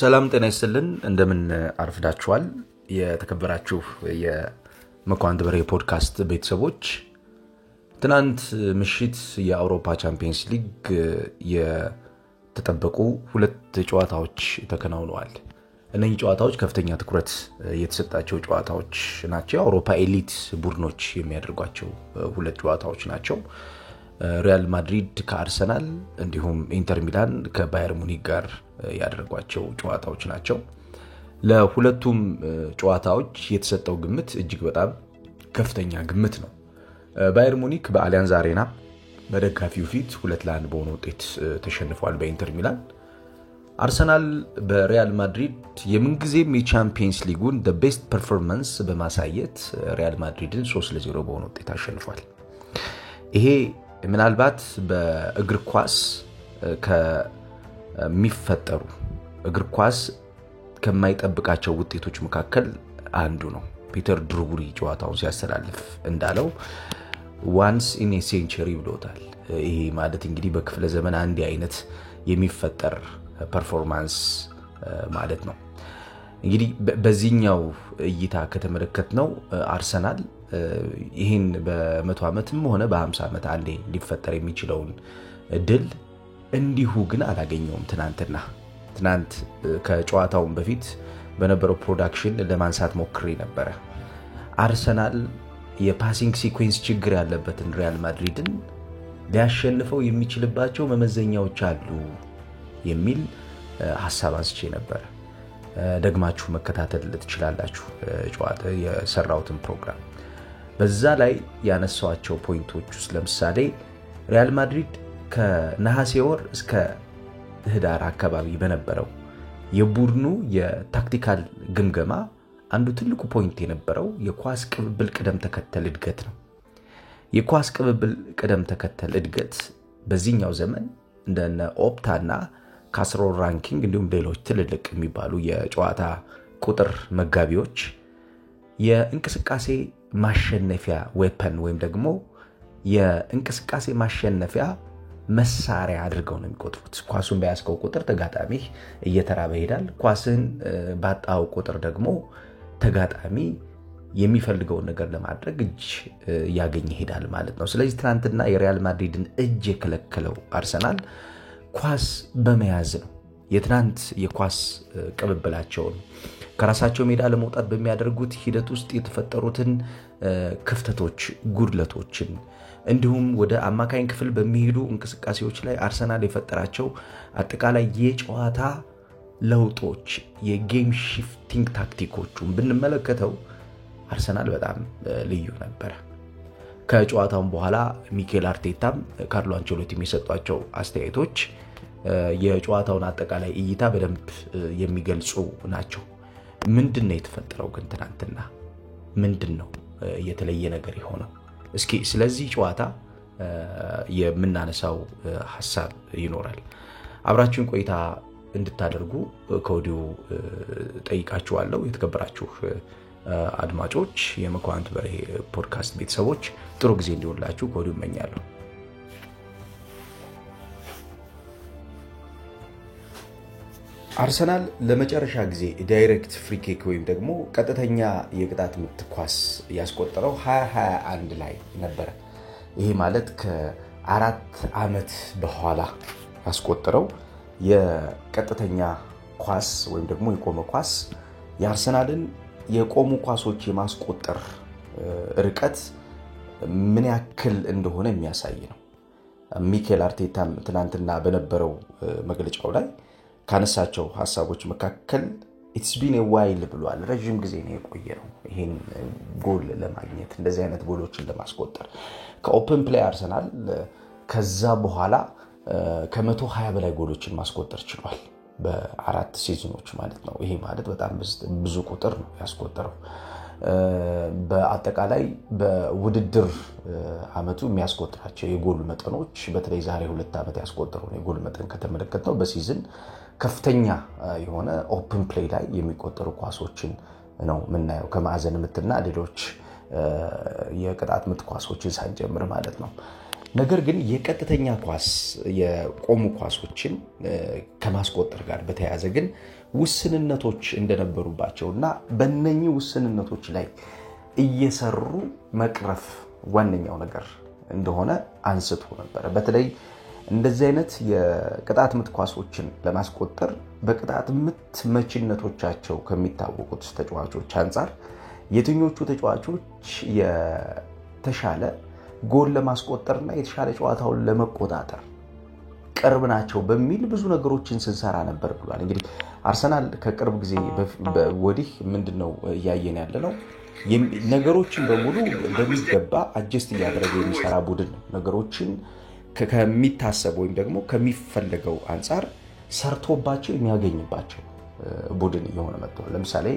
ሰላም ጤና ይስጥልን እንደምን አርፍዳችኋል የተከበራችሁ የመኳንንት በሬ ፖድካስት ቤተሰቦች። ትናንት ምሽት የአውሮፓ ቻምፒየንስ ሊግ የተጠበቁ ሁለት ጨዋታዎች ተከናውነዋል። እነዚህ ጨዋታዎች ከፍተኛ ትኩረት የተሰጣቸው ጨዋታዎች ናቸው። የአውሮፓ ኤሊት ቡድኖች የሚያደርጓቸው ሁለት ጨዋታዎች ናቸው። ሪያል ማድሪድ ከአርሰናል እንዲሁም ኢንተር ሚላን ከባየር ሙኒክ ጋር ያደረጓቸው ጨዋታዎች ናቸው። ለሁለቱም ጨዋታዎች የተሰጠው ግምት እጅግ በጣም ከፍተኛ ግምት ነው። ባየር ሙኒክ በአሊያንዝ አሬና በደጋፊው ፊት 2-1 በሆነ ውጤት ተሸንፏል በኢንተር ሚላን። አርሰናል በሪያል ማድሪድ የምንጊዜም የቻምፒየንስ ሊጉን the best performance በማሳየት ሪያል ማድሪድን 3-0 በሆነ ውጤት አሸንፏል። ይሄ ምናልባት በእግር ኳስ ከሚፈጠሩ እግር ኳስ ከማይጠብቃቸው ውጤቶች መካከል አንዱ ነው። ፒተር ድሩጉሪ ጨዋታውን ሲያስተላልፍ እንዳለው once in a century ብሎታል። ይሄ ማለት እንግዲህ በክፍለ ዘመን አንድ አይነት የሚፈጠር ፐርፎርማንስ ማለት ነው። እንግዲህ በዚህኛው እይታ ከተመለከትነው አርሰናል ይሄን በ100 ዓመትም ሆነ በ50 ዓመት አንዴ ሊፈጠር የሚችለውን ድል እንዲሁ ግን አላገኘውም። ትናንት ከጨዋታው በፊት በነበረው ፕሮዳክሽን ለማንሳት ሞክሬ ነበር። አርሰናል የፓሲንግ ሲኩዌንስ ችግር ያለበትን ሪያል ማድሪድን ሊያሸንፈው የሚችልባቸው መመዘኛዎች አሉ የሚል ሐሳብ አንስቼ ነበር። ደግማችሁ መከታተል ትችላላችሁ ጨዋታ የሰራውትን ፕሮግራም። በዛ ላይ ያነሳዋቸው ፖይንቶች ውስጥ ለምሳሌ ሪያል ማድሪድ ከነሐሴ ወር እስከ ህዳር አካባቢ በነበረው የቡድኑ የታክቲካል ግምገማ አንዱ ትልቁ ፖይንት የነበረው የኳስ ቅብብል ቅደም ተከተል እድገት ነው። የኳስ ቅብብል ቅደም ተከተል እድገት በዚህኛው ዘመን እንደነ ኦፕታና ካስሮ ራንኪንግ እንዲሁም ሌሎች ትልልቅ የሚባሉ የጨዋታ ቁጥር መጋቢዎች የእንቅስቃሴ ማሸነፊያ ዌፐን ወይም ደግሞ የእንቅስቃሴ ማሸነፊያ መሳሪያ አድርገው ነው የሚቆጥሩት። ኳሱን በያዝከው ቁጥር ተጋጣሚ እየተራበ ይሄዳል። ኳስን ባጣው ቁጥር ደግሞ ተጋጣሚ የሚፈልገውን ነገር ለማድረግ እጅ ያገኝ ይሄዳል ማለት ነው። ስለዚህ ትናንትና የሪያል ማድሪድን እጅ የከለከለው አርሰናል ኳስ በመያዝ ነው። የትናንት የኳስ ቅብብላቸውን ከራሳቸው ሜዳ ለመውጣት በሚያደርጉት ሂደት ውስጥ የተፈጠሩትን ክፍተቶች፣ ጉድለቶችን እንዲሁም ወደ አማካኝ ክፍል በሚሄዱ እንቅስቃሴዎች ላይ አርሰናል የፈጠራቸው አጠቃላይ የጨዋታ ለውጦች፣ የጌም ሺፍቲንግ ታክቲኮቹን ብንመለከተው አርሰናል በጣም ልዩ ነበር። ከጨዋታው በኋላ ሚኬል አርቴታም ካርሎ አንቸሎቲ የሚሰጧቸው አስተያየቶች የጨዋታውን አጠቃላይ እይታ በደንብ የሚገልጹ ናቸው። ምንድነው የተፈጠረው ግን ትናንትና? ምንድነው የተለየ ነገር የሆነው? እስኪ ስለዚህ ጨዋታ የምናነሳው ሐሳብ ይኖራል። አብራችሁን ቆይታ እንድታደርጉ ከወዲሁ ጠይቃችኋለሁ። የተከበራችሁ አድማጮች፣ የመኳንንት በሬ ፖድካስት ቤተሰቦች ጥሩ ጊዜ እንዲሆንላችሁ ከወዲሁ እመኛለሁ። አርሰናል ለመጨረሻ ጊዜ ዳይሬክት ፍሪ ኪክ ወይም ደግሞ ቀጥተኛ የቅጣት ምት ኳስ ያስቆጠረው 2021 ላይ ነበር። ይሄ ማለት ከ4 ዓመት በኋላ ያስቆጠረው የቀጥተኛ ኳስ ወይም ደግሞ የቆመ ኳስ የአርሰናልን የቆሙ ኳሶች የማስቆጠር ርቀት ምን ያክል እንደሆነ የሚያሳይ ነው። ሚኬል አርቴታም ትናንትና በነበረው መግለጫው ላይ ካነሳቸው ሐሳቦች መካከል it's been a while ብሏል። ረጅም ጊዜ ነው የቆየው ይሄን ጎል ለማግኘት፣ እንደዚህ አይነት ጎሎችን ለማስቆጠር። ከኦፕን ፕሌይ አርሰናል ከዛ በኋላ ከ120 በላይ ጎሎችን ማስቆጠር ችሏል በ4 ሲዝኖች ማለት ነው። ይሄ ማለት በጣም ብዙ ቁጥር ነው ያስቆጠረው። በአጠቃላይ በውድድር አመቱ የሚያስቆጥራቸው የጎል መጠኖች በተለይ ዛሬ 2 ዓመት ያስቆጠረው የጎል መጠን ከተመለከተው በሲዝን ከፍተኛ የሆነ ኦፕን ፕሌይ ላይ የሚቆጠሩ ኳሶችን ነው ምናየው፣ ከማዕዘን ምትና ሌሎች የቅጣት ምት ኳሶችን ሳንጨምር ማለት ነው። ነገር ግን የቀጥተኛ ኳስ የቆሙ ኳሶችን ከማስቆጠር ጋር በተያያዘ ግን ውስንነቶች እንደነበሩባቸውና በእነኚህ ውስንነቶች ላይ እየሰሩ መቅረፍ ዋነኛው ነገር እንደሆነ አንስቶ ነበር። በተለይ እንደዚህ አይነት የቅጣት ምት ኳሶችን ለማስቆጠር በቅጣት ምት መቺነቶቻቸው ከሚታወቁት ተጫዋቾች አንፃር የትኞቹ ተጫዋቾች የተሻለ ጎል ለማስቆጠርና የተሻለ ጨዋታውን ለመቆጣጠር ቅርብ ናቸው በሚል ብዙ ነገሮችን ስንሰራ ነበር ብሏል። እንግዲህ አርሰናል ከቅርብ ጊዜ ወዲህ ምንድነው ያየን ያለነው ነገሮችን በሙሉ በሚገባ አጀስት እያደረገ የሚሰራ ቡድን ነው። ነገሮችን ከሚታሰብ ወይም ደግሞ ከሚፈልገው አንፃር ሰርቶባቸው የሚያገኝባቸው ቡድን እየሆነ መጥቷል። ለምሳሌ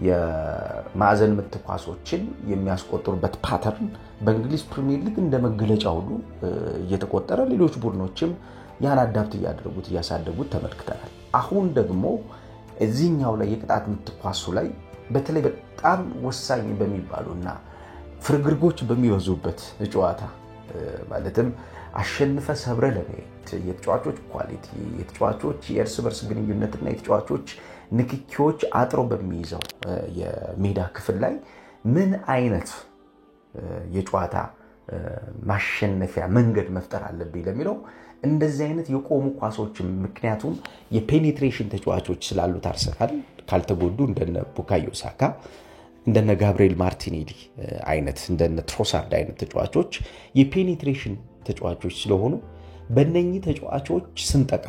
የማዕዘን ምት ኳሶችን የሚያስቆጥሩበት ፓተርን በእንግሊዝ ፕሪሚየር ሊግ እንደመገለጫ ሁሉ እየተቆጠረ ሌሎች ቡድኖችም ያን አዳፕት እያደረጉት እያሳደጉት ተመልክተናል። አሁን ደግሞ እዚህኛው ላይ የቅጣት ምት ኳሱ ላይ በተለይ በጣም ወሳኝ በሚባሉና ፍርግርጎች በሚወዙበት ጨዋታ ማለትም አሸንፈ ሰብረ ለመሄድ የተጫዋቾች ኳሊቲ የተጫዋቾች የእርስ በርስ ግንኙነትና የተጫዋቾች ንክኪዎች አጥሮ በሚይዘው የሜዳ ክፍል ላይ ምን አይነት የጨዋታ ማሸነፊያ መንገድ መፍጠር አለብኝ ለሚለው እንደዚህ አይነት የቆሙ ኳሶች ምክንያቱም የፔኔትሬሽን ተጫዋቾች ስላሉት አርሰናል ካልተጎዱ እንደነ ቡካዮ ሳካ እንደነ ጋብሪኤል ማርቲኔሊ አይነት እንደነ ትሮሳርድ አይነት ተጫዋቾች የፔኔትሬሽን ተጫዋቾች ስለሆኑ በእነኚህ ተጫዋቾች ስንጠቃ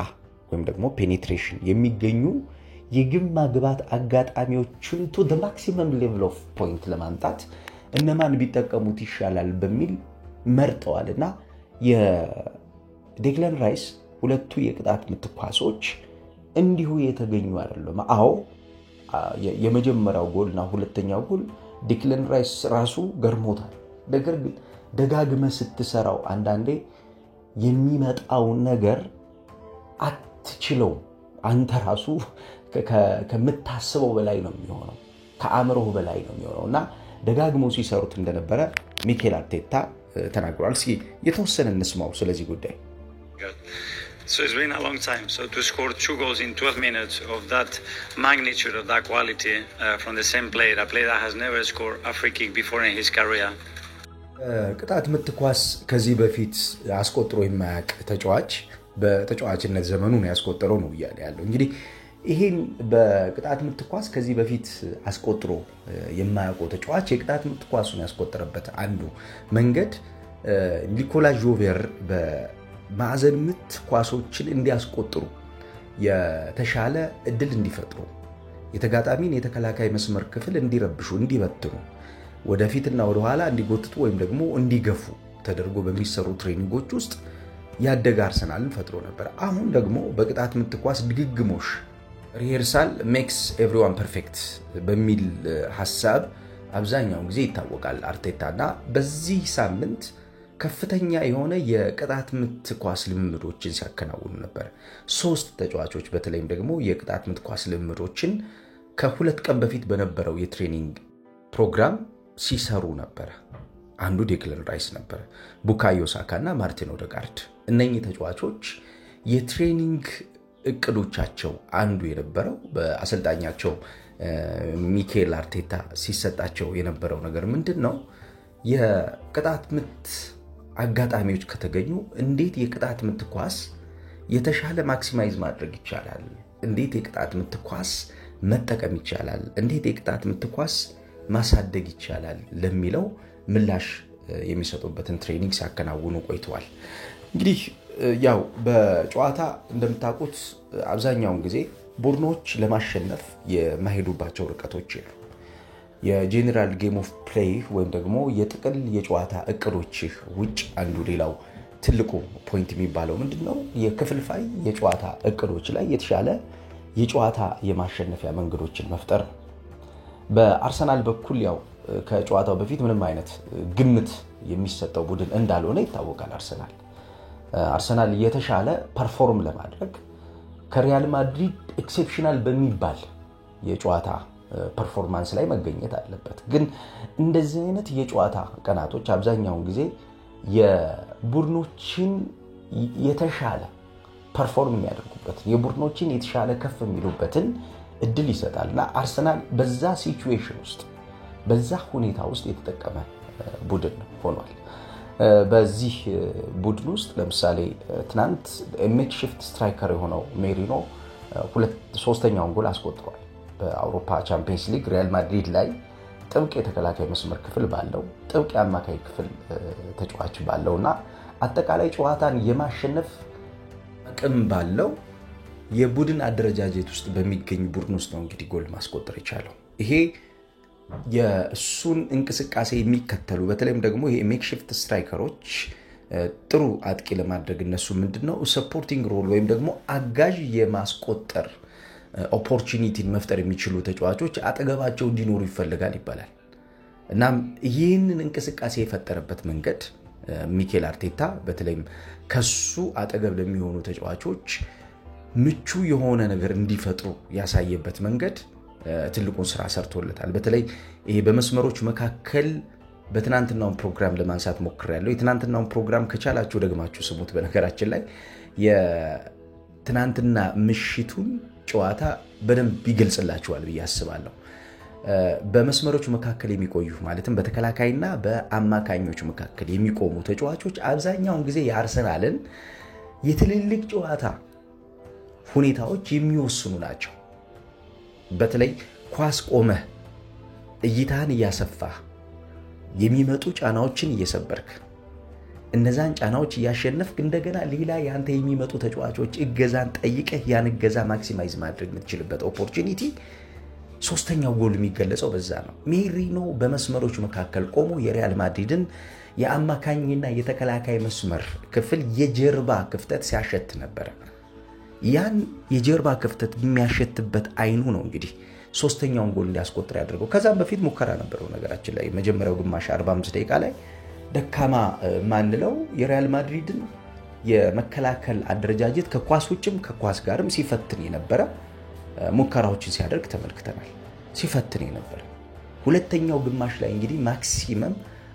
ወይም ደግሞ ፔኔትሬሽን የሚገኙ የግብ ማግባት አጋጣሚዎችን to the maximum level of point ለማምጣት እነማን ቢጠቀሙት ይሻላል በሚል መርጠዋልና የዴክላን ራይስ ሁለቱ የቅጣት ምት ኳሶች እንዲሁ የተገኙ አይደለም። አዎ የመጀመሪያው ጎልና ሁለተኛው ጎል ዴክላን ራይስ ራሱ ገርሞታል። ነገር ግን ደጋግመ ስትሰራው አንዳንዴ የሚመጣው ነገር አትችለው አንተ ራሱ ከምታስበው በላይ ነው የሚሆነው ከአእምሮህ በላይ ነው የሚሆነውና ደጋግመው ሲሰሩት እንደነበረ ሚኬል አርቴታ ተናግሯል። እስኪ የተወሰነ እንስማው ስለዚህ ጉዳይ። So it's been a long time. So to score 2 goals in 12 minutes of that magnitude, of that quality from the same player, a player that has never scored a free kick before in his career. ቅጣት ምት ኳስ ከዚህ በፊት አስቆጥሮ የማያውቅ ተጫዋች በተጫዋችነት ዘመኑ ነው ያስቆጠረው ነው ያለው። እንግዲህ ይሄን በቅጣት ምት ኳስ ከዚህ በፊት አስቆጥሮ የማያውቀው ተጫዋች የቅጣት ምት ኳሱን ያስቆጠረበት አንዱ መንገድ ኒኮላ ጆቬር በማዕዘን ምት ኳሶችን እንዲያስቆጥሩ የተሻለ እድል እንዲፈጥሩ የተጋጣሚን የተከላካይ መስመር ክፍል እንዲረብሹ እንዲበትኑ ወደፊትና ወደ ኋላ እንዲጎትቱ ወይም ደግሞ እንዲገፉ ተደርጎ በሚሰሩ ትሬኒንጎች ውስጥ ያደገ አርሰናልን ፈጥሮ ነበር። አሁን ደግሞ በቅጣት ምት ኳስ ድግግሞሽ ሪሄርሳል ሜክስ ኤቭሪዋን ፐርፌክት በሚል ሐሳብ አብዛኛው ጊዜ ይታወቃል አርቴታና በዚህ ሳምንት ከፍተኛ የሆነ የቅጣት ምት ኳስ ልምምዶችን ሲያከናውኑ ነበር። 3 ተጫዋቾች በተለይም ደግሞ የቅጣት ምት ኳስ ልምምዶችን ከ2 ቀን በፊት በነበረው የትሬኒንግ ፕሮግራም ሲሰሩ ነበር። አንዱ ዴክላን ራይስ ነበር፣ ቡካዮ ሳካና ማርቲን ኦዴጋርድ። እነኚህ ተጫዋቾች የትሬኒንግ እቅዶቻቸው አንዱ የነበረው በአሰልጣኛቸው ሚኬል አርቴታ ሲሰጣቸው የነበረው ነገር ምንድነው? የቅጣት ምት አጋጣሚዎች ከተገኙ እንዴት የቅጣት ምት ኳስ የተሻለ ማክሲማይዝ ማድረግ ይቻላል፣ እንዴት የቅጣት ምት ኳስ መጠቀም ይቻላል፣ እንዴት የቅጣት ምት ኳስ ማሳደግ ይቻላል ለሚለው ምላሽ የሚሰጡበትን ትሬኒንግ ሲያከናውኑ ቆይተዋል። እንግዲህ ያው በጨዋታ እንደምታውቁት አብዛኛውን ጊዜ ቡድኖች ለማሸነፍ የማይሄዱባቸው ርቀቶች አሉ። የጄነራል ጌም ኦፍ ፕሌይ ወይም ደግሞ የጥቅል የጨዋታ እቅዶች ውጭ አንዱ ሌላው ትልቁ ፖይንት የሚባለው ምንድነው? የክፍልፋይ የጨዋታ እቅዶች ላይ የተሻለ የጨዋታ የማሸነፊያ መንገዶችን መፍጠር። በአርሰናል በኩል ያው ከጨዋታው በፊት ምንም አይነት ግምት የሚሰጠው ቡድን እንዳልሆነ ይታወቃል። አርሰናል የተሻለ ፐርፎርም ለማድረግ ከሪያል ማድሪድ ኤክሴፕሽናል በሚባል የጨዋታ ፐርፎርማንስ ላይ መገኘት አለበት። ግን እንደዚህ አይነት የጨዋታ ቀናቶች አብዛኛውን ጊዜ የቡድኖችን የተሻለ ፐርፎርም የሚያደርጉበት የቡድኖችን የተሻለ ከፍ የሚሉበትን እድል ይሰጣልና አርሰናል በዛ ሲቹዌሽን ውስጥ በዛ ሁኔታ ውስጥ የተጠቀመ ቡድን ሆኗል። በዚህ ቡድን ውስጥ ለምሳሌ ትናንት ሜክሺፍት ስትራይከር የሆነው ሜሪኖ ሶስተኛውን ጎል አስቆጥሯል። በአውሮፓ ቻምፒየንስ ሊግ ሪያል ማድሪድ ላይ ጥብቅ የተከላካይ መስመር ክፍል ባለው ጥብቅ የአማካይ ክፍል ተጫዋች ባለውና አጠቃላይ ጨዋታን የማሸነፍ አቅም ባለው የቡድን አደረጃጀት ውስጥ በሚገኝ ቡድን ውስጥ ነው እንግዲህ ጎል ማስቆጠር የቻለው። ይሄ የእሱን እንቅስቃሴ የሚከተሉ በተለይም ደግሞ ይሄ ሜክሺፍት ስትራይከሮች ጥሩ አጥቂ ለማድረግ እነሱ ምንድነው ሰፖርቲንግ ሮል ወይም ደግሞ አጋዥ የማስቆጠር ኦፖርቹኒቲን መፍጠር የሚችሉ ተጫዋቾች አጠገባቸው እንዲኖሩ ይፈልጋል ይባላል። እናም ይህንን እንቅስቃሴ የፈጠረበት መንገድ ሚኬል አርቴታ በተለይም ከሱ አጠገብ ለሚሆኑ ተጫዋቾች ምቹ የሆነ ነገር እንዲፈጥሩ ያሳየበት መንገድ ትልቁን ስራ ሰርቶለታል። በተለይ ይሄ በመስመሮች መካከል በትናንትናው ፕሮግራም ለማንሳት ሞክሬያለሁ። የትናንትናው ፕሮግራም ከቻላችሁ ደግማችሁ ስሙት። በነገራችን ላይ የትናንትና ምሽቱን ጨዋታ በደንብ ይገልጽላችኋል ብዬ አስባለሁ። በመስመሮች መካከል የሚቆዩ ማለትም በተከላካይና በአማካኞች መካከል የሚቆሙ ተጫዋቾች አብዛኛውን ጊዜ የአርሰናልን የትልልቅ ጨዋታ ሁኔታዎች የሚወስኑ ናቸው። በተለይ ኳስ ቆመህ እይታን እያሰፋህ የሚመጡ ጫናዎችን እየሰበርክ እነዛን ጫናዎች እያሸነፍክ እንደገና ሌላ ያንተ የሚመጡ ተጫዋቾች እገዛን ጠይቀህ ያን እገዛ ማክሲማይዝ ማድረግ የምትችልበት ኦፖርቹኒቲ ሶስተኛው ጎል የሚገለጸው በዛ ነው። ሜሪኖ በመስመሮች መካከል ቆሞ የሪያል ማድሪድን የአማካኝና የተከላካይ መስመር ክፍል የጀርባ ክፍተት ሲያሸት ነበር። ያን የጀርባ ክፍተት የሚያሸትበት አይኑ ነው እንግዲህ ሶስተኛውን ጎል እንዲያስቆጥር ያደርገው። ከዛም በፊት ሙከራ ነበረው ነገራችን ላይ መጀመሪያው ግማሽ 45 ደቂቃ ላይ ደካማ ማንለው የሪያል ማድሪድን የመከላከል አደረጃጀት ከኳስ ውጭም ከኳስ ጋርም ሲፈትን የነበረ ሙከራዎችን ሲያደርግ ተመልክተናል። ሲፈትን የነበረ ሁለተኛው ግማሽ ላይ እንግዲህ ማክሲመም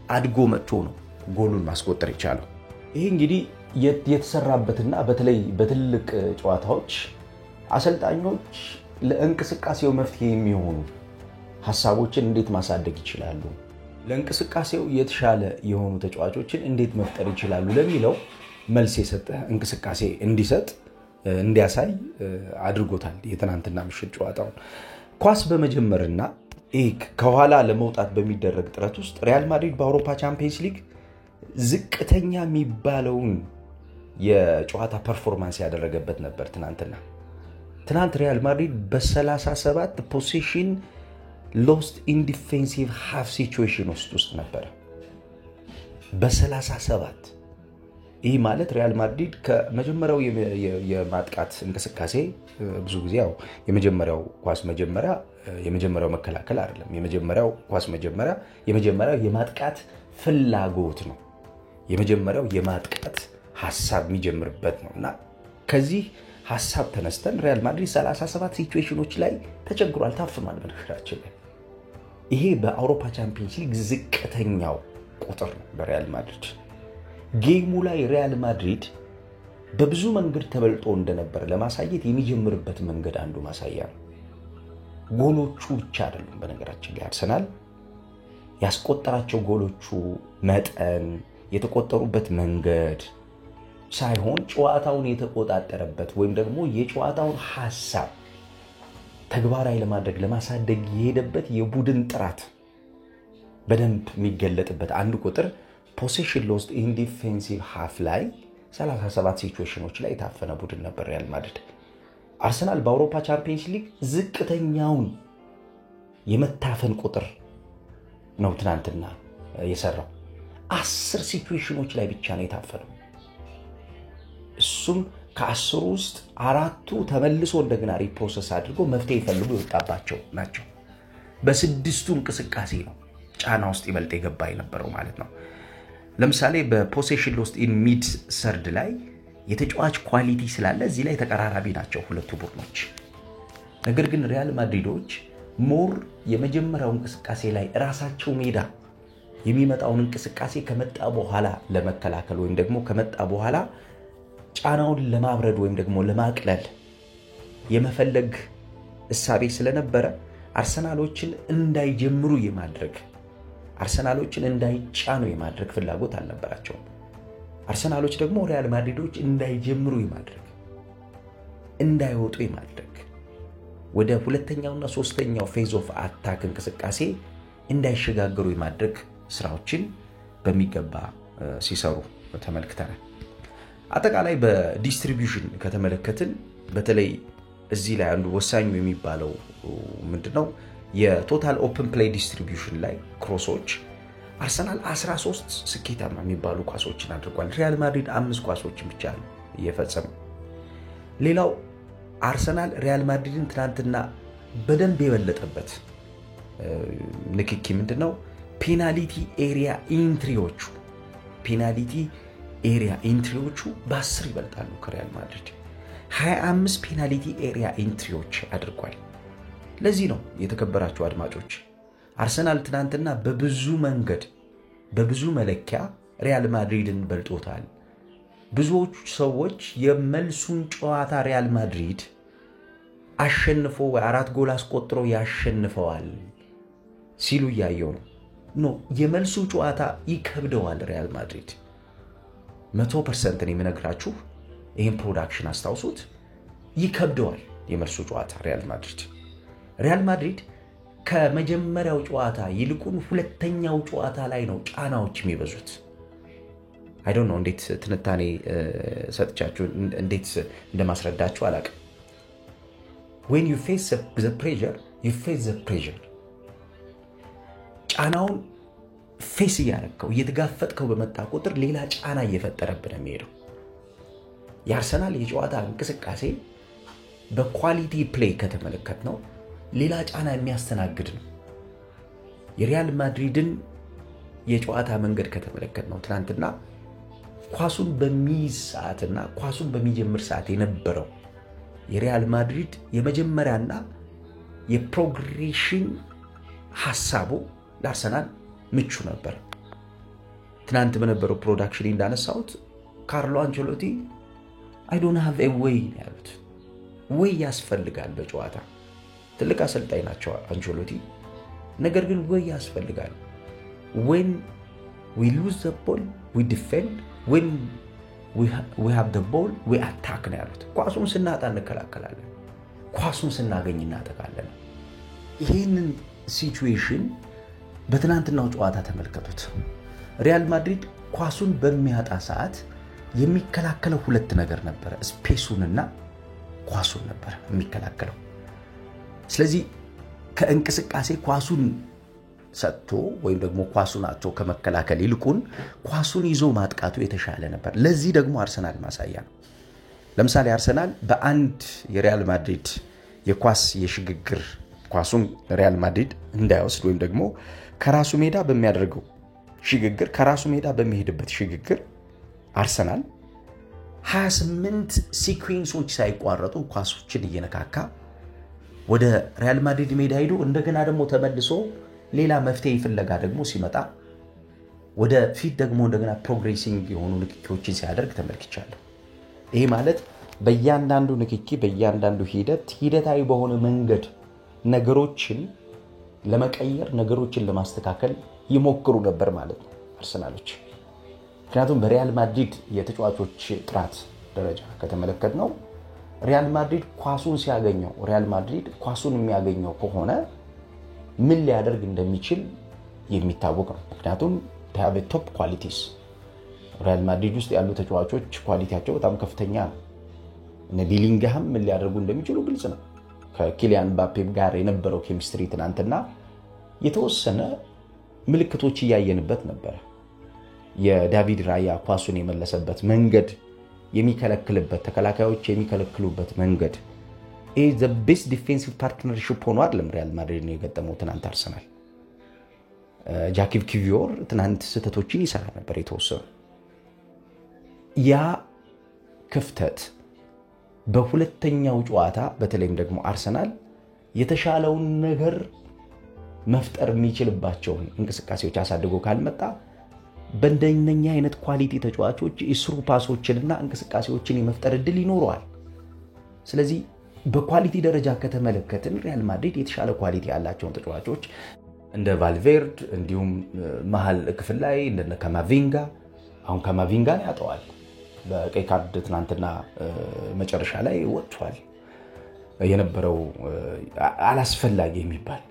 አድጎ መጥቶ ነው ጎሉን ማስቆጠር የቻለው። ይሄ እንግዲህ የተሰራበትና በተለይ በትልቅ ጨዋታዎች አሰልጣኞች ለእንቅስቃሴው መፍትሄ የሚሆኑ ሐሳቦችን እንዴት ማሳደግ ይችላሉ፣ ለእንቅስቃሴው የተሻለ የሆኑ ተጫዋቾችን እንዴት መፍጠር ይችላሉ ለሚለው መልስ የሰጠ እንቅስቃሴ እንዲሰጥ እንዲያሳይ አድርጎታል። የትናንትና ምሽት ጨዋታው ኳስ በመጀመርና ከኋላ ለመውጣት በሚደረግ ጥረት ውስጥ ሪያል ማድሪድ በአውሮፓ ቻምፒየንስ ሊግ ዝቅተኛ የሚባለውን የጨዋታ ፐርፎርማንስ ያደረገበት ነበር። ትናንት ሪያል ማድሪድ በ37 ፖሴሽን ሎስት ኢን ዲፌንሲቭ ሃፍ ሲቹዌሽን ውስጥ ነበር። በ37 ይህ ማለት ሪያል ማድሪድ ከመጀመሪያው የማጥቃት እንቅስቃሴ ብዙ ጊዜ ያው የመጀመሪያው ኳስ መጀመሪያ የመጀመሪያው መከላከል አይደለም። የመጀመሪያው ኳስ መጀመሪያ የመጀመሪያው የማጥቃት ፍላጎት ነው። የመጀመሪያው የማጥቃት ሐሳብ የሚጀምርበት ነውና ከዚህ ሐሳብ ተነስተን ሪያል ማድሪድ 37 ሲቹዌሽኖች ላይ ተቸግሯል፣ ታፍኗል። በነገራችን ላይ ይሄ በአውሮፓ ቻምፒየንስ ሊግ ዝቅተኛው ቁጥር ነው ለሪያል ማድሪድ። ጌሙ ላይ ሪያል ማድሪድ በብዙ መንገድ ተበልጦ እንደነበር ለማሳየት የሚጀምርበት መንገድ አንዱ ማሳያ ነው። ጎሎቹ ብቻ አይደሉም። በነገራችን ላይ አርሰናል ያስቆጠራቸው ጎሎቹ መጠን የተቆጠሩበት መንገድ ሳይሆን ጨዋታውን የተቆጣጠረበት ወይም ደግሞ የጨዋታውን ሐሳብ ተግባራዊ ለማድረግ ለማሳደግ የሄደበት የቡድን ጥራት በደንብ የሚገለጥበት አንዱ ቁጥር ፖሴሽን ሎስት ኢን ዲፌንሲቭ ሃፍ ላይ 37 ሲቹዌሽኖች ላይ የታፈነ ቡድን ነበር ሪያል ማድሪድ። አርሰናል በአውሮፓ ቻምፒየንስ ሊግ ዝቅተኛውን የመታፈን ቁጥር ነው ትናንትና የሰራው። 10 ሲቹዌሽኖች ላይ ብቻ ነው የታፈነው። እሱም ከ10 ውስጥ 4ቱ ተመልሶ እንደገና ሪፕሮሰስ አድርጎ መፍትሄ ይፈልጉ የወጣባቸው ናቸው። በ6ቱ እንቅስቃሴ ነው ጫና ውስጥ ይበልጥ የገባ የነበረው ማለት ነው። ለምሳሌ በፖሴሽን ሎስት ኢን ሚድ ሰርድ ላይ የተጫዋች ኳሊቲ ስላለ እዚህ ላይ ተቀራራቢ ናቸው ሁለቱ ቡድኖች። ነገር ግን ሪያል ማድሪዶች ሞር የመጀመሪያው እንቅስቃሴ ላይ ራሳቸው ሜዳ የሚመጣውን እንቅስቃሴ ከመጣ በኋላ ለመከላከል ወይም ደግሞ ከመጣ በኋላ ጫናውን ለማብረድ ወይም ደግሞ ለማቅለል የመፈለግ እሳቤ ስለነበረ አርሰናሎችን እንዳይጀምሩ የማድረግ አርሰናሎችን እንዳይጫኑ የማድረግ ፍላጎት አልነበራቸውም። አርሰናሎች ደግሞ ሪያል ማድሪዶች እንዳይጀምሩ የማድረግ እንዳይወጡ የማድረግ ወደ ሁለተኛውና ሶስተኛው ፌዝ ኦፍ አታክ እንቅስቃሴ እንዳይሸጋገሩ የማድረግ ስራዎችን በሚገባ ሲሰሩ ተመልክተናል። አጠቃላይ በዲስትሪቢዩሽን ከተመለከትን በተለይ እዚህ ላይ ያሉ ወሳኙ የሚባለው ምንድነው የቶታል ኦፕን ፕሌይ ዲስትሪቢዩሽን ላይ ክሮሶች አርሰናል 13 ስኬታማ የሚባሉ ኳሶችን አድርጓል። ሪያል ማድሪድ 5 ኳሶችን ብቻ ነው የፈጸመው። ሌላው አርሰናል ሪያል ማድሪድን ትናንትና በደንብ የበለጠበት ንክኪ ምንድነው ፔናልቲ ኤሪያ ኢንትሪዎቹ በ10 ይበልጣሉ ከሪያል ማድሪድ 25 ፔናልቲ ኤሪያ ኢንትሪዎች አድርጓል። ለዚህ ነው የተከበራችሁ አድማጮች አርሰናል ትናንትና በብዙ መንገድ በብዙ መለኪያ ሪያል ማድሪድን በልጦታል። ብዙዎች ሰዎች የመልሱን ጨዋታ ሪያል ማድሪድ አሸንፎ 4 ጎል አስቆጥሮ ያሸንፈዋል ሲሉ ያየው ነው። የመልሱ ጨዋታ ይከብደዋል ሪያል ማድሪድ 100% ነው የምነግራችሁ። ይሄን ፕሮዳክሽን አስታውሱት። ይከብደዋል የመልሱ ጨዋታ ሪያል ማድሪድ ከመጀመሪያው ጨዋታ ይልቁን ሁለተኛው ጨዋታ ላይ ነው ጫናዎች የሚበዙት። አይ ዶንት ኖ እንዴት ትንታኔ ሰጥቻችሁ እንዴት እንደማስረዳችሁ አላውቅም። when you face the pressure you face the pressure ጫናውን ፌስ ያረከው እየተጋፈጥከው በመጣ ቁጥር ሌላ ጫና እየፈጠረብህ ነው የሚሄደው። የአርሰናል የጨዋታ እንቅስቃሴ በኳሊቲ ፕሌይ ከተመለከትነው ሌላ ጫና የሚያስተናግድ ነው። የሪያል ማድሪድን የጨዋታ መንገድ ከተመለከትነው ትናንትና ኳሱን በሚይዝ ሰዓትና ኳሱን በሚጀምር ሰዓት የነበረው የሪያል ማድሪድ የመጀመሪያና የፕሮግሬሽን ሐሳቡ ለአርሰናል ምቹ ነበር። ትናንት በነበረው ፕሮዳክሽን እንዳነሳሁት ካርሎ አንቸሎቲ I don't have a way ያሉት ወይ ያስፈልጋል በጨዋታ ትልቅ አሰልጣኝ ናቸው አንቸሎቲ። ነገር ግን ወይ ያስፈልጋል when we lose the ball we defend when we have the ball we attack ነው ያሉት። ኳሱን ስናጣ እንከላከላለን፣ ኳሱን ስናገኝ እናጠቃለን። ይሄንን ሲቹዌሽን በትናንትናው ጨዋታ ተመልከቱት። ሪያል ማድሪድ ኳሱን በሚያጣ ሰዓት የሚከላከለው ሁለት ነገር ነበር፣ ስፔሱንና ኳሱን ነበር የሚከላከለው። ስለዚህ ከእንቅስቃሴ ኳሱን ሰጥቶ ወይም ደግሞ ኳሱን አጥቶ ከመከላከል ይልቁን ኳሱን ይዞ ማጥቃቱ የተሻለ ነበር። ለዚህ ደግሞ አርሰናል ማሳያ ነው። ለምሳሌ አርሰናል በአንድ የሪያል ማድሪድ የኳስ የሽግግር ኳሱን ሪያል ማድሪድ እንዳይወስድ ወይም ደግሞ ከራሱ ሜዳ በሚያደርገው ሽግግር ከራሱ ሜዳ በሚሄድበት ሽግግር አርሰናል 28 ሲኩዌንሶች ሳይቋረጡ ኳሶችን እየነካካ ወደ ሪያል ማድሪድ ሜዳ ሄዶ እንደገና ደግሞ ተመልሶ ሌላ መፍትሄ ፍለጋ ደግሞ ሲመጣ ወደ ፊት ደግሞ እንደገና ፕሮግሬሲንግ የሆኑ ንክኪዎችን ሲያደርግ ተመልክቻለሁ። ይሄ ማለት በእያንዳንዱ ንክኪ በእያንዳንዱ ሂደታዊ በሆነ መንገድ ነገሮችን ለመቀየር ነገሮችን ለማስተካከል ይሞክሩ ነበር ማለት ነው አርሰናሎች። ምክንያቱም በሪያል ማድሪድ የተጫዋቾች ጥራት ደረጃ ከተመለከትነው ሪያል ማድሪድ ኳሱን ሲያገኘው ሪያል ማድሪድ ኳሱን የሚያገኘው ከሆነ ምን ሊያደርግ እንደሚችል የሚታወቅ ነው። ምክንያቱም ታብ ቶፕ ኳሊቲስ ሪያል ማድሪድ ውስጥ ያሉ ተጫዋቾች ኳሊቲያቸው በጣም ከፍተኛ ነው። እነ ቢሊንግሃም ምን ሊያደርጉ እንደሚችሉ ግልጽ ነው። ከኪሊያን ምባፔ ጋር የነበረው ኬሚስትሪ ትናንትና የተወሰነ ምልክቶች ያየንበት ነበር። የዳቪድ ራያ ኳሱን የመለሰበት መንገድ የሚከለክልበት ተከላካዮች የሚከለክሉበት መንገድ is the best defensive partnership ሆኖ አይደለም ሪያል ማድሪድ ነው የገጠመው ትናንት አርሰናል። ጃኪቭ ኪቪዮር ትናንት ስህተቶችን ይሰራ ነበር የተወሰኑ። ያ ክፍተት በሁለተኛው ጨዋታ በተለይም ደግሞ አርሰናል የተሻለውን ነገር መፍጠር የሚችልባቸውን እንቅስቃሴዎች አሳድጎ ካልመጣ በእንደኛ አይነት ኳሊቲ ተጫዋቾች ኢስሩ ፓሶችንና እንቅስቃሴዎችን የመፍጠር እድል ይኖረዋል። ስለዚህ በኳሊቲ ደረጃ ከተመለከትን ሪያል ማድሪድ የተሻለ ኳሊቲ ያላቸውን ተጫዋቾች እንደ ቫልቬርድ እንዲሁም መሃል ክፍል ላይ እንደ ካማቪንጋ አሁን ካማቪንጋን ያጠዋል በቀይ ካርድ ትናንትና መጨረሻ ላይ ወጥቷል የነበረው አላስፈላጊ የሚባል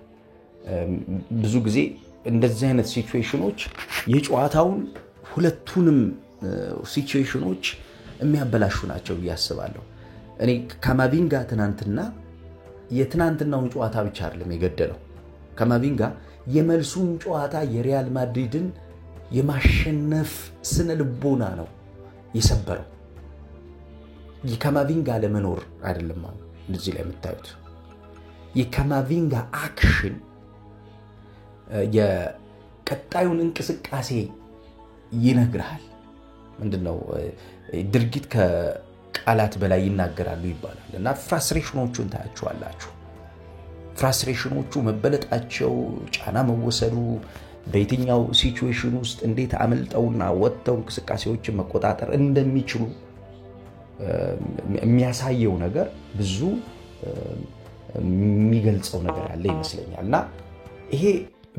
ብዙ ጊዜ እንደዚህ አይነት ሲቹዌሽኖች የጨዋታውን ሁለቱንም ሲቹዌሽኖች የሚያበላሹ ናቸው ያስባለሁ እኔ ካማቪንጋ ትናንትና የትናንትናውን ጨዋታ ብቻ አይደለም የገደለው ካማቪንጋ የመልሱን ጨዋታ የሪያል ማድሪድን የማሸነፍ ስነ ልቦና ነው የሰበረው የካማቪንጋ ለመኖር አይደለም ማለት እዚህ ላይ የምታዩት የካማቪንጋ አክሽን የቀጣዩን እንቅስቃሴ ይነግራል ምንድነው ድርጊት ከቃላት በላይ ይናገራሉ ይባላል እና ፍራስትሬሽኖቹን ታያቸዋላችሁ ፍራስትሬሽኖቹ መበለጣቸው ጫና መወሰዱ በየትኛው ሲቹዌሽን ውስጥ እንዴት አመልጠውና ወጥተው እንቅስቃሴዎችን መቆጣጠር እንደሚችሉ የሚያሳየው ነገር ብዙ የሚገልጸው ነገር አለ ይመስለኛልና ይሄ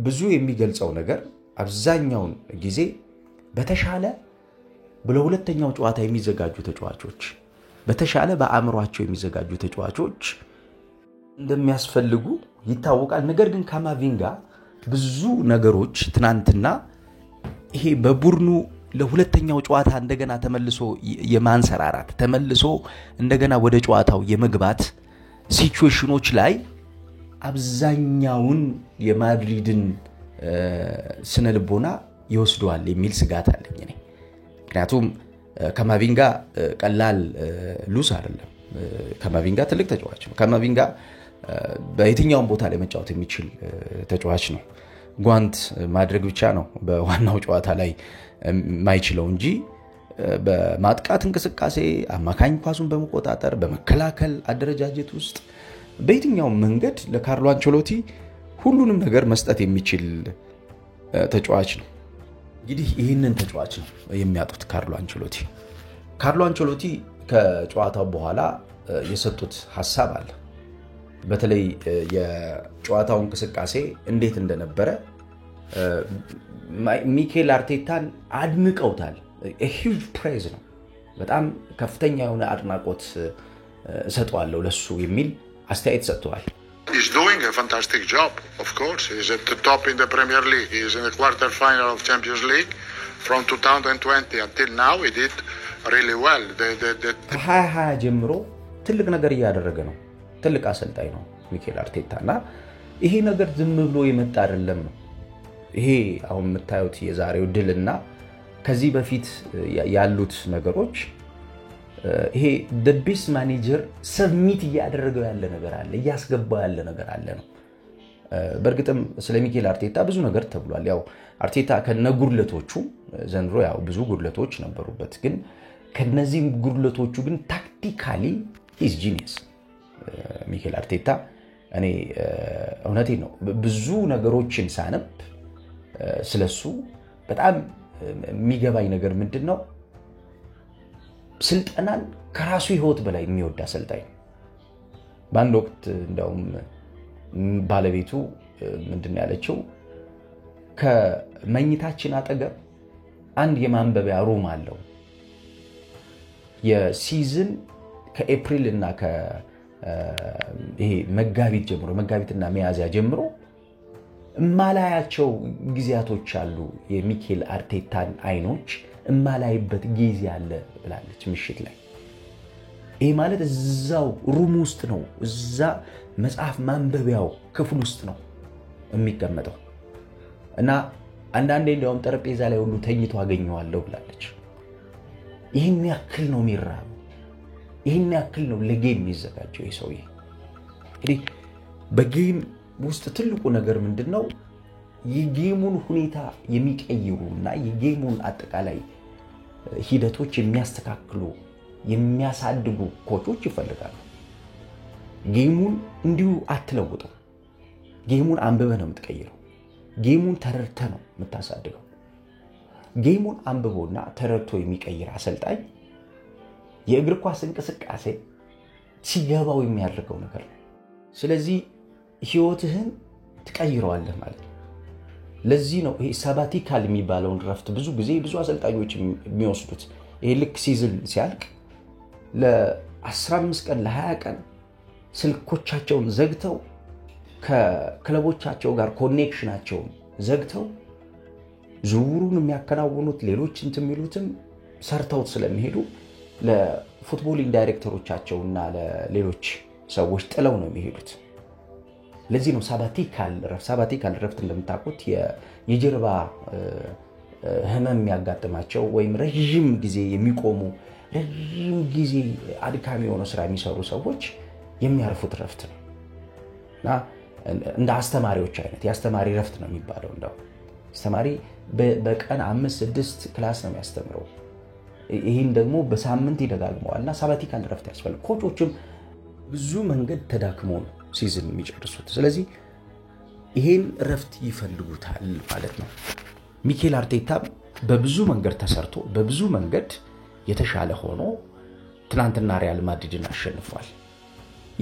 ብዙ የሚገልጸው ነገር አብዛኛውን ጊዜ በተሻለ ለሁለተኛው ጨዋታ የሚዘጋጁ ተጫዋቾች በተሻለ በአእምሮአቸው የሚዘጋጁ ተጫዋቾች እንደሚያስፈልጉ ይታወቃል ነገር ግን ካማቪንጋ ብዙ ነገሮች ትናንትና ይሄ በቡድኑ ለሁለተኛው ጨዋታ እንደገና ተመልሶ የማንሰራራት ተመልሶ እንደገና ወደ ጨዋታው የመግባት ሲቹዌሽኖች ላይ አብዛኛውን የማድሪድን ስነ ልቦና ይወስደዋል የሚል ስጋት አለኝ እኔ ምክንያቱም ካማቪንጋ ቀላል ሉስ አይደለም ካማቪንጋ ትልቅ ተጫዋች ነው ካማቪንጋ በየትኛውም ቦታ ላይ መጫወት የሚችል ተጫዋች ነው ጓንት ማድረግ ብቻ ነው በዋናው ጨዋታ ላይ ማይችለው እንጂ በማጥቃት እንቅስቃሴ አማካኝ ኳሱን በመቆጣጠር በመከላከል አደረጃጀት ውስጥ በየትኛው መንገድ ለካርሎ አንቸሎቲ ሁሉንም ነገር መስጠት የሚችል ተጫዋች ነው እንግዲህ ይህንን ተጫዋች ነው የሚያጡት ካርሎ አንቸሎቲ ከጨዋታው በኋላ የሰጡት ሐሳብ አለ በተለይ የጨዋታው እንቅስቃሴ እንዴት እንደነበረ ሚኬል አርቴታን አድንቀውታል a huge praise ነው በጣም ከፍተኛ የሆነ አድናቆት ሰጥቷል ለሱ የሚል አስተያየት ሰጥቷል He's doing a fantastic job, of course. He's at the top in the Premier League. He's in the quarter final of Champions League. From 2020 until now, he did really well. ከ2020 ጀምሮ ትልቅ ነገር እያደረገ ነው ትልቅ አሰልጣኝ ነው ሚኬል አርቴታና ይሄ ነገር ዝም ብሎ የመጣ አይደለም ነው ይሄ አሁን የምታዩት የዛሬው ድልና ከዚህ በፊት ያሉት ነገሮች ይሄ the best manager ሰብሚት ያደረገው ያለ ነገር አለ ያስገባው ያለ ነገር አለ ነው በርግጥም ስለ ሚኬል አርቴታ ብዙ ነገር ተብሏል ያው አርቴታ ከነጉድለቶቹ ዘንድሮ ያው ብዙ ጉድለቶች ነበሩበት ግን ከነዚህ ጉድለቶቹ ግን ታክቲካሊ is genius ሚኬል አርቴታ እኔ እውነቴ ነው ብዙ ነገሮችን ሳነብ ስለሱ በጣም የሚገባኝ ነገር ምንድነው ስልጣናን ከራሱ ህይወት በላይ የሚወዳ አሰልጣኝ ባንድ ወቅት እንደውም ባለቤቱ ምንድነው ያለችው ከመኝታችን አጠገብ አንድ የማንበቢያ ሩም አለው የሲዝን ከኤፕሪል እና ይሄ መጋቢትና ሚያዝያ ጀምሮ እማላያቸው ጊዜያቶች አሉ የሚኬል አርቴታን አይኖች እማላይበት ጊዜ አለ ብላለች ምሽት ላይ ይሄ ማለት እዛው ሩም ውስጥ ነው እዛ መጽሐፍ ማንበቢያው ክፍል ውስጥ ነው የሚቀመጠው እና አንዳንዴ እንደውም ጠረጴዛ ላይ ሁሉ ተኝቶ አገኘዋለሁ ብላለች ይሄን ያክል ነው የሚራብ ይሄን ያክል ነው ለጌም የሚዘጋጀው ይሰውዬ እንግዲህ በጌም ውስጥ ትልቁ ነገር ምንድነው የጌሙን ሁኔታ የሚቀይሩና የጌሙን አጠቃላይ ሂደቶች የሚያስተካክሉ የሚያሳድጉ ኮቾች ይፈልጋሉ ጌሙን እንዲሁ አትለውጡ ጌሙን አንብበህ ነው የምትቀይረው ጌሙን ተረድተህ ነው የምታሳድገው ጌሙን አንብቦና ተረድቶ የሚቀይር አሰልጣኝ የእግር ኳስ እንቅስቃሴ ሲገባው የሚያደርገው ነገር ነው ስለዚህ ህይወትህን ትቀይረዋለህ ማለት ነው ለዚህ ነው ይሄ ሳባቲካል የሚባለውን ረፍት ብዙ ጊዜ ብዙ አሰልጣኞች የሚወስዱት ይሄ ልክ ሲዝን ሲያልቅ ለ15 ቀን ለ20 ቀን ስልኮቻቸውን ዘግተው ከክለቦቻቸው ጋር ኮኔክሽናቸውን ዘግተው ዙሩን የሚያከናውኑት ሌሎች እንትሚሉትም ሰርተው ስለሚሄዱ ለፉትቦሊንግ ዳይሬክተሮቻቸውና ለሌሎች ሰዎች ጥለው ነው የሚሄዱት ለዚህ ነው ሳባቲካል ረፍት እንደምታውቁት የጀርባ ህመም የሚያጋጥማቸው ወይም ረጅም ጊዜ የሚቆሙ ረጅም ጊዜ አድካሚ የሆነ ስራ የሚሰሩ ሰዎች የሚያርፉት ረፍት ነውና እንደ አስተማሪዎች አይነት ያስተማሪ ረፍት ነው የሚባለው እንደው አስተማሪ በቀን 5-6 ክላስ ነው የሚያስተምረው ይሄን ደግሞ በሳምንት ይደጋግመዋልና ሳባቲካል ረፍት ያስፈልጋል ኮቾችም ብዙ መንገድ ተዳክመው ነው ሲዝን የሚጨርሱት ስለዚህ ይሄን ረፍት ይፈልጉታል ማለት ነው ሚኬል አርቴታ በብዙ መንገድ ተሰርቶ በብዙ መንገድ የተሻለ ሆኖ ትናንትና ሪያል ማድሪድን አሸንፏል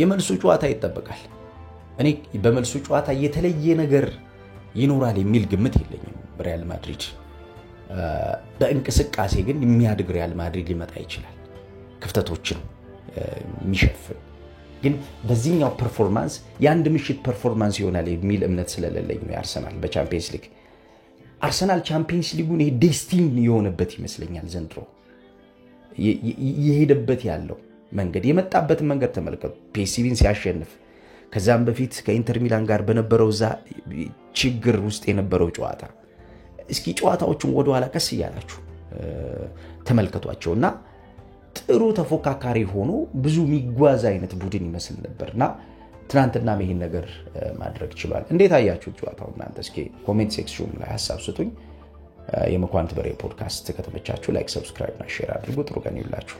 የመልሱ ጨዋታ ይጠበቃል እኔ በመልሱ ጨዋታ የተለየ ነገር ይኖራል የሚል ግምት የለኝም ሪያል ማድሪድ በእንቅስቃሴ ግን የሚያድግ ሪያል ማድሪድ ሊመጣ ይችላል ክፍተቶችን የሚሸፍን ግን በዚህኛው ፐርፎርማንስ የአንድ ምሽት ፐርፎርማንስ ይሆናል የሚል እምነት ስለሌለኝ ነው አርሰናል በቻምፒየንስ ሊግ አርሰናል ቻምፒየንስ ሊጉን ይሄ ዴስቲኒ የሆነበት ይመስለኛል ዘንድሮ የሄደበት ያለው መንገድ የመጣበት መንገድ ተመልከቱ ፒኤስቪን ሲያሸንፍ ከዛም በፊት ከኢንተር ሚላን ጋር በነበረው ችግር ውስጥ የነበረው ጨዋታ እስኪ ጨዋታዎቹን ወደ ኋላ ቀስ ያላችሁ ተመልከቷቸውና ጥሩ ተፎካካሪ ሆኖ ብዙ የሚጓዝ አይነት ቡድን ይመስል ነበርና ትናንትና ይሄን ነገር ማድረግ ይችላል እንዴት አያችሁ ጨዋታው እናንተ እስኪ ኮሜንት ሴክሽን ላይ ሐሳብ ስጡኝ የመኳንንት በሬ ፖድካስት ከተመቻችሁ ላይክ ሰብስክራይብ እና ሼር አድርጉ ጥሩ ቀን ይሁንላችሁ